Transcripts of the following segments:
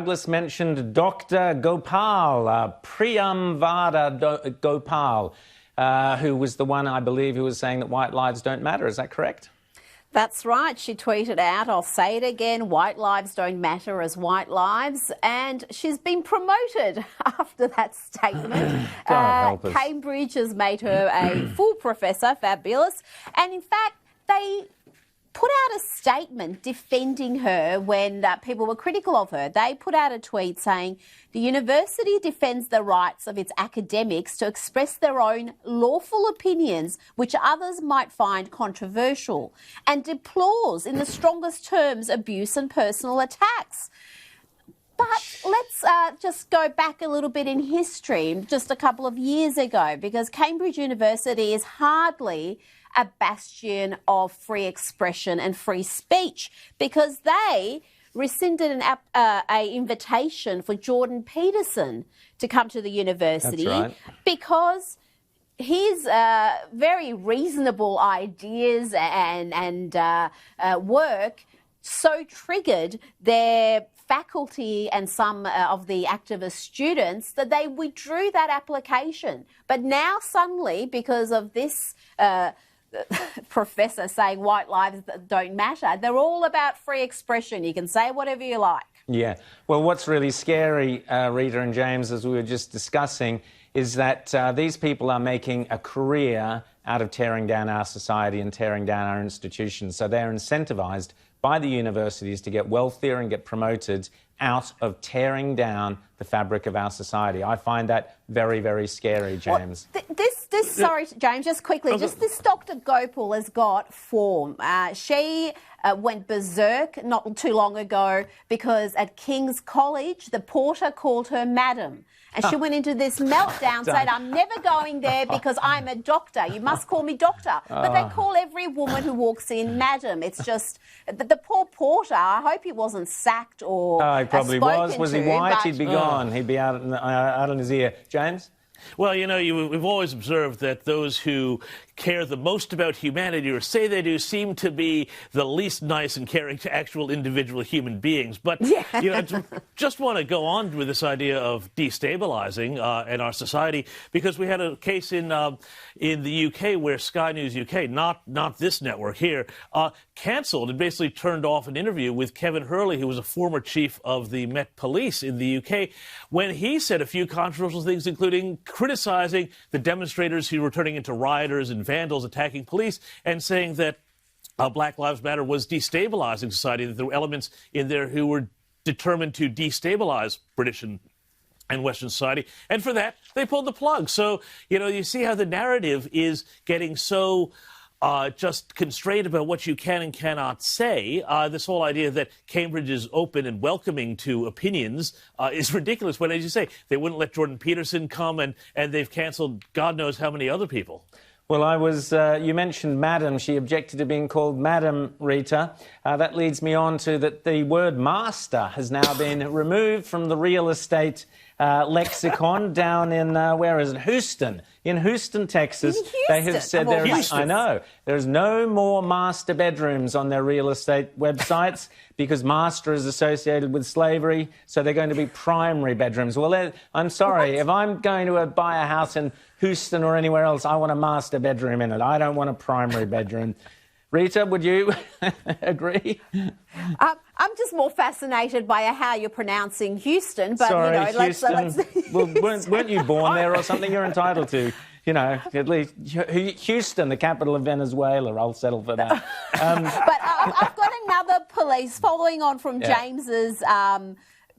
Douglas mentioned Dr. Gopal, Priyamvada Gopal, who was the one, I believe, who was saying that white lives don't matter. Is that correct? That's right. She tweeted out, I'll say it again, white lives don't matter as white lives. And she's been promoted after that statement. God help us. Cambridge has made her a full professor, fabulous. And in fact, they put out a statement defending her when people were critical of her. They put out a tweet saying, the university defends the rights of its academics to express their own lawful opinions, which others might find controversial, and deplores in the strongest terms abuse and personal attacks. But let's just go back a little bit in history, just a couple of years ago, because Cambridge University is hardly a bastion of free expression and free speech, because they rescinded an invitation for Jordan Peterson to come to the university. That's right. Because his very reasonable ideas and work so triggered their faculty and some of the activist students that they withdrew that application. But now suddenly, because of this professor saying white lives don't matter, they're all about free expression. You can say whatever you like. Yeah. Well, what's really scary, Rita and James, as we were just discussing, is that these people are making a career out of tearing down our society and tearing down our institutions. So they're incentivised by the universities to get wealthier and get promoted out of tearing down the fabric of our society. I find that very, very scary, James. Well, sorry, James, just quickly, this Dr. Gopal has got form. She went berserk not too long ago because at King's College, the porter called her madam. And she went into this meltdown saying, I'm never going there because I'm a doctor. You must call me doctor. But they call every woman who walks in madam. It's just, the poor porter, I hope he wasn't sacked or he probably was. Was he white? He'd be gone. He'd be out on his ear. James? Well, you know, we've always observed that those who care the most about humanity, or say they do, seem to be the least nice and caring to actual individual human beings. But, you know, just want to go on with this idea of destabilizing in our society, because we had a case in the UK where Sky News UK, not this network here, cancelled and basically turned off an interview with Kevin Hurley, who was a former chief of the Met Police in the UK, when he said a few controversial things, including criticizing the demonstrators who were turning into rioters and vandals attacking police, and saying that Black Lives Matter was destabilizing society, that there were elements in there who were determined to destabilize British and Western society. And for that, they pulled the plug. So, you know, you see how the narrative is getting so just constrained about what you can and cannot say. This whole idea that Cambridge is open and welcoming to opinions is ridiculous. But as you say, they wouldn't let Jordan Peterson come, and they've cancelled God knows how many other people. Well, you mentioned madam. She objected to being called madam, Rita. That leads me on to that the word master has now been removed from the real estate lexicon down in, where is it? Houston. In Houston, Texas. They have said there's no more master bedrooms on their real estate websites because master is associated with slavery, so they're going to be primary bedrooms. Well, I'm sorry, if I'm going to buy a house in Houston or anywhere else, I want a master bedroom in it. I don't want a primary bedroom. Rita, would you agree? I'm just more fascinated by how you're pronouncing Houston. But, sorry, you know, Houston. Well, weren't you born there or something? You're entitled to, you know, at least Houston, the capital of Venezuela. I'll settle for that. But I've got another police, following on from James's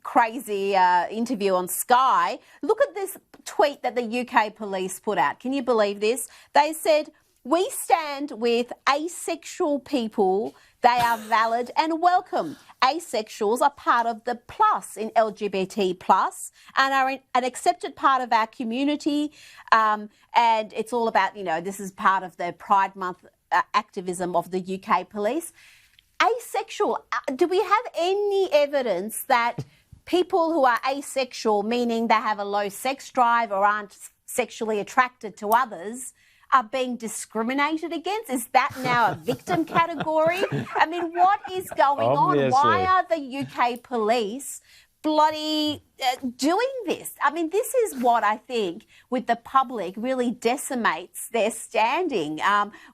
crazy interview on Sky. Look at this tweet that the UK police put out. Can you believe this? They said, we stand with asexual people. They are valid and welcome. Asexuals are part of the plus in LGBT plus and are an accepted part of our community. And it's all about, you know, this is part of the Pride Month activism of the UK police. Asexual, do we have any evidence that people who are asexual, meaning they have a low sex drive or aren't sexually attracted to others, are being discriminated against? Is that now a victim category? I mean, what is going on? Why are the UK police bloody doing this. I mean, this is what I think with the public really decimates their standing.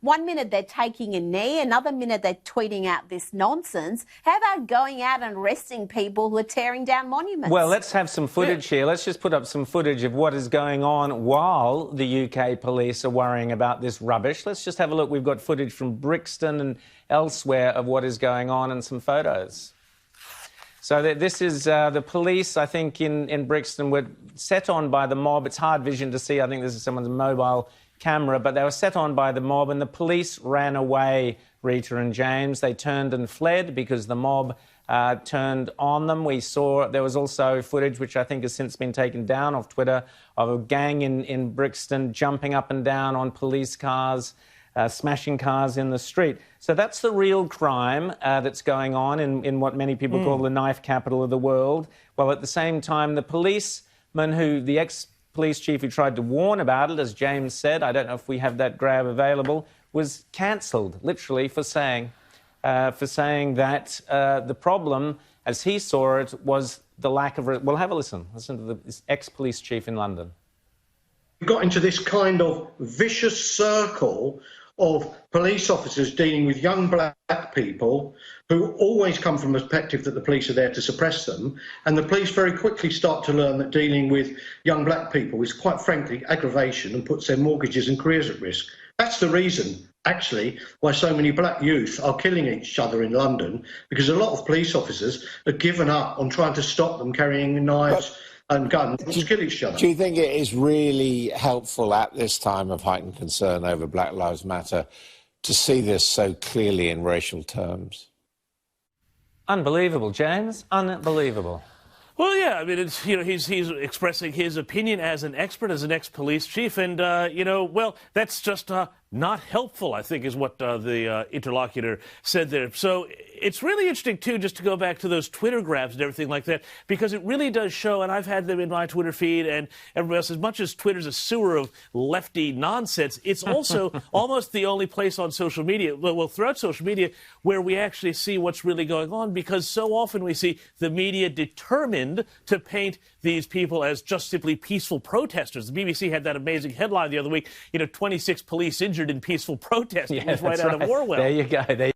1 minute they're taking a knee, another minute they're tweeting out this nonsense. How about going out and arresting people who are tearing down monuments? Well, let's have some footage here. Let's just put up some footage of what is going on while the UK police are worrying about this rubbish. Let's just have a look. We've got footage from Brixton and elsewhere of what is going on and some photos. So this is the police, I think, in Brixton were set on by the mob. It's hard vision to see. I think this is someone's mobile camera, but they were set on by the mob and the police ran away, Rita and James. They turned and fled because the mob turned on them. We saw there was also footage, which I think has since been taken down off Twitter, of a gang in Brixton jumping up and down on police cars, smashing cars in the street. So that's the real crime that's going on in what many people call the knife capital of the world. Well, at the same time, the policeman the ex-police chief who tried to warn about it, as James said, I don't know if we have that grab available, was cancelled, literally, for saying that the problem, as he saw it, was the lack of... Well, have a listen. Listen to this ex-police chief in London. We got into this kind of vicious circle of police officers dealing with young black people who always come from the perspective that the police are there to suppress them, and the police very quickly start to learn that dealing with young black people is quite frankly aggravation and puts their mortgages and careers at risk. That's the reason, actually, why so many black youth are killing each other in London, because a lot of police officers have given up on trying to stop them carrying knives and guns to kill each other. Do you think it is really helpful at this time of heightened concern over Black Lives Matter to see this so clearly in racial terms? Unbelievable, James. Unbelievable. Well, yeah, I mean, it's, he's expressing his opinion as an expert, as an ex-police chief, and, well, that's just not helpful, I think, is what the interlocutor said there. So it's really interesting, too, just to go back to those Twitter grabs and everything like that, because it really does show, and I've had them in my Twitter feed and everybody else, as much as Twitter's a sewer of lefty nonsense, it's also almost the only place on social media, well, throughout social media, where we actually see what's really going on, because so often we see the media determined to paint these people as just simply peaceful protesters. The BBC had that amazing headline the other week, 26 police injured in peaceful protest. Yeah, It was right out of Orwell. There you go.